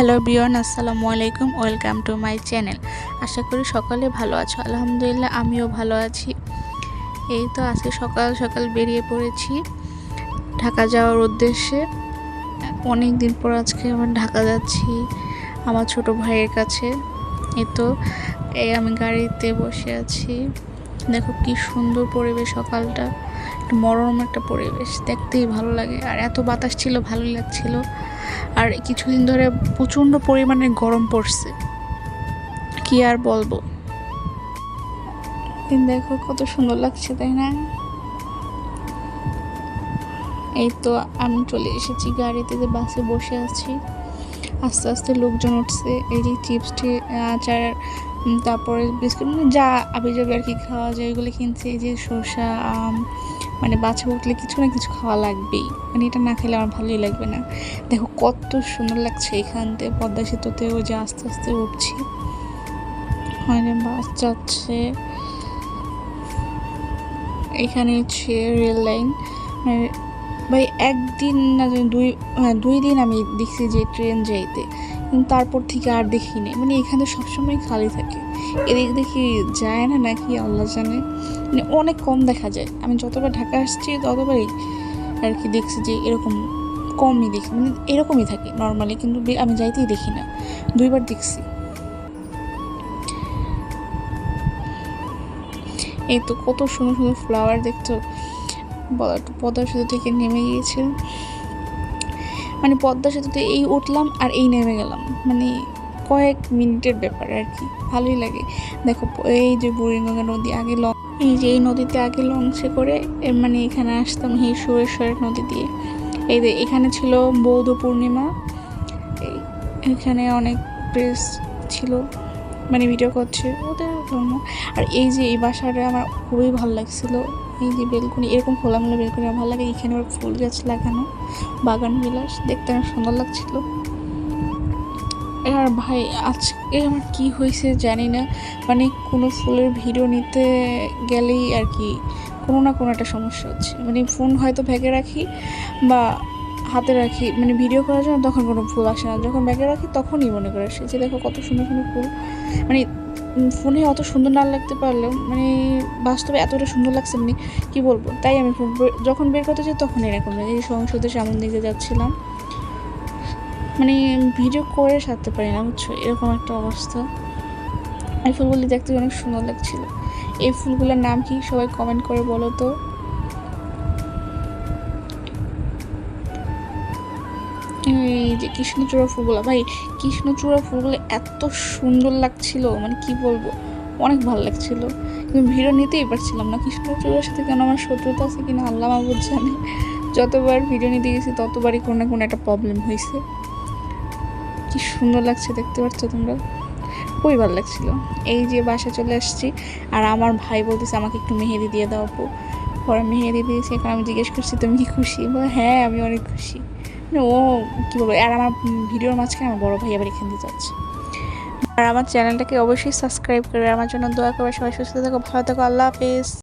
Hello everyone, আসসালামু আলাইকুম। Welcome to my channel. আশা করি সকলে ভালো আছো। আলহামদুলিল্লাহ, আমিও ভালো আছি। এই তো আজকে সকাল সকাল বেরিয়ে পড়েছি ঢাকা যাওয়ার উদ্দেশ্যে। অনেক দিন পর আজকে আমার ঢাকা যাচ্ছি আমার ছোট ভাইয়ের কাছে। এই আমি গাড়িতে বসে আছি। দেখো কি সুন্দর পরিবেশ, সকালটা মনোরম একটা পরিবেশ, দেখতেই ভালো লাগে। আর এত বাতাস ছিল, ভালোই লাগছিল। আর কিছুদিন ধরে প্রচণ্ড পরিমাণে গরম পড়ছে, কি আর বলবো। দেখো কত সুন্দর লাগছে, তাই না? এই তো আমি চলে এসেছি গাড়িতে, যে বাসে বসে আছি। আস্তে আস্তে লোকজন উঠছে। এই যে চিপস, আচার, তারপরে বিস্কুট, মানে যা আবিজাবি আর কি খাওয়া যায় ওইগুলো কিনছে। এই যে শসা, আম, মানে বাচ্চা উঠলে কিছু না কিছু খাওয়া লাগবেই, মানে এটা না খেলে আমার ভালোই লাগবে না। দেখো কত সুন্দর লাগছে এখান থেকে পদ্মা সেতুতে। ওই যে আস্তে আস্তে উঠছি, মানে বাস যাচ্ছে। এখানে হচ্ছে রেল লাইন। মানে ভাই একদিন না দুই দিন আমি দেখছি যে ট্রেন যাইতে, কিন্তু তারপর থেকে আর দেখিনি। মানে এখানে সবসময় খালি থাকে, এদিক দেখি যায় না নাকি আল্লাহ জানে। মানে অনেক কম দেখা যায়। আমি যতবার ঢাকা আসছি ততবারই আর কি দেখছি যে এরকম কমই দেখি, মানে এরকমই থাকে নর্মালি, কিন্তু আমি যাইতেই দেখি না। দুইবার দেখছি। এই তো কত সুন্দর সুন্দর ফ্লাওয়ার দেখতো। পদ্মা সেতু থেকে নেমে গিয়েছিল, মানে পদ্মা সেতুতে এই উঠলাম আর এই নেমে গেলাম, মানে কয়েক মিনিটের ব্যাপার আর কি, ভালোই লাগে। দেখো এই যে বুড়িগঙ্গা নদী, আগে এই যে এই নদীতে আগে লঞ্চে করে মানে এখানে আসতাম এই সুরেশ্বরের নদী দিয়ে। এই যে এখানে ছিল বৌদ্ধ পূর্ণিমা, এখানে অনেক প্রেস ছিল, মানে ভিডিও করছে ওদের ধর্ম। আর এই যে এই বাসাটা আমার খুবই ভালো লাগছিল। এই যে বেলকনি, এরকম খোলামেলা বেলকনি আমার ভালো লাগে। এখানে আবার ফুল গাছ লাগানো, বাগান বিলাস, দেখতে আমার সুন্দর লাগছিল। আর ভাই আজকে আমার কি হয়েছে জানি না, মানে কোনো ফুলের ভিডিও নিতে গেলেই আর কি কোনো না কোনো একটা সমস্যা হচ্ছে। মানে ফোন হয়তো ব্যাগে রাখি বা হাতে রাখি, মানে ভিডিও করার জন্য, তখন কোনো ফুল আসে না। যখন ব্যাগে রাখি তখনই মনে করে আসে। যে দেখো কত সুন্দর সুন্দর ফুল, মানে ফোনে অত সুন্দর না লাগতে পারলেও মানে বাস্তবে এতটা সুন্দর লাগছে, মানে কী বলবো। তাই আমি যখন বের করতে চাই তখন এরকম লাগে। এই সংসদের সামন দিকে যাচ্ছিলাম, মানে ভিডিও করে সারতে পারি না, বুঝছো, এরকম একটা অবস্থা। এই ফুলগুলি দেখতে অনেক সুন্দর লাগছিল। এই ফুলগুলোর নাম কি সবাই কমেন্ট করে বলো তো। এই যে কৃষ্ণচূড়া ফুলগুলো, ভাই কৃষ্ণচূড়া ফুলগুলো এত সুন্দর লাগছিল, মানে কি বলবো, অনেক ভালো লাগছিল। কিন্তু ভিডিও নিতেই পারছিলাম না। কৃষ্ণচূড়ার সাথে কেন আমার শত্রুতা আছে কিনা আল্লাহ মাহবুব জানে। যতবার ভিডিও নিতে গেছি ততবারই কোনো না কোনো একটা প্রবলেম হয়েছে। কি সুন্দর লাগছে, দেখতে পাচ্ছ তোমরা, খুবই ভালো লাগছিলো। এই যে বাসা চলে আসছি, আর আমার ভাই বলতেছে আমাকে একটু মেহেদি দিয়ে দাও আপু। পরে মেহেদি দিয়েছি। এখন আমি জিজ্ঞেস করছি তুমি কি খুশি? বলে হ্যাঁ আমি অনেক খুশি। মানে ও কী বলবো, আর আমার ভিডিওর মাঝখানে আমার বড় ভাই আবার এখান দিয়ে যাচ্ছে। আর আমার চ্যানেলটাকে অবশ্যই সাবস্ক্রাইব করে আমার জন্য দোয়া করবে। সবাই সুস্থ থাকো, ভালো থাকো, আল্লাহ হাফেজ।